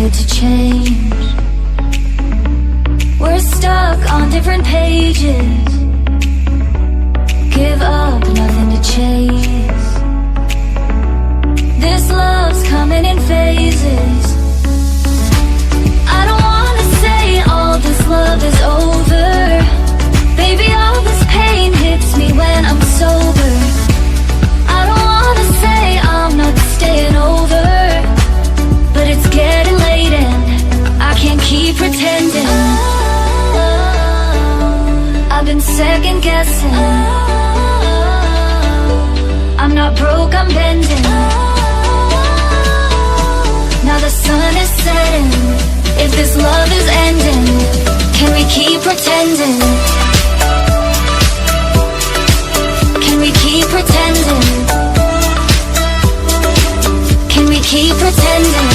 here to change. We're stuck on different pages. Give up, nothing to chase. This love's coming in phases. I don't wanna say all this love is over. Baby, all this pain hits me when I'm sober. I don't wanna say I'm not staying over, but it's getting late and I can't keep pretending. I've been second guessing. I'm not broke, I'm bending. Now the sun is setting. If this love is ending, can we keep pretending? Can we keep pretending? Can we keep pretending?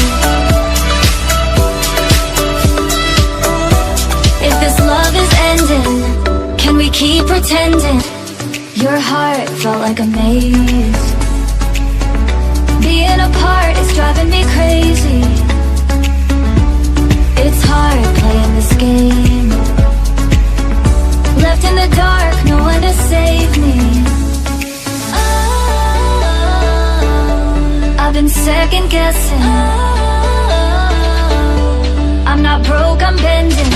If this love is ending, can we keep pretending? Your heart felt like a maze. Being apart is driving me crazy. It's hard playing this game. Left in the dark, no one to save me. I've been second guessing. I'm not broke, I'm bending.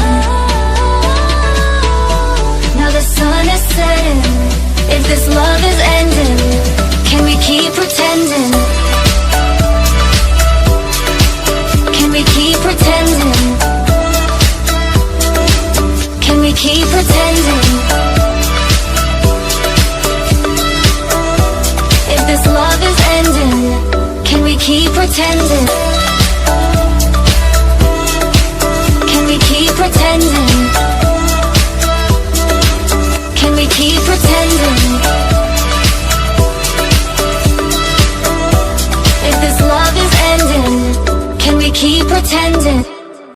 Now the sun is setting. If this love is ending, can we keep pretending? Can we keep pretending? Can we keep pretending? If this love is ending, can we keep pretending? Can we keep pretending? Can we keep pretending? If this love is ending, can we keep pretending?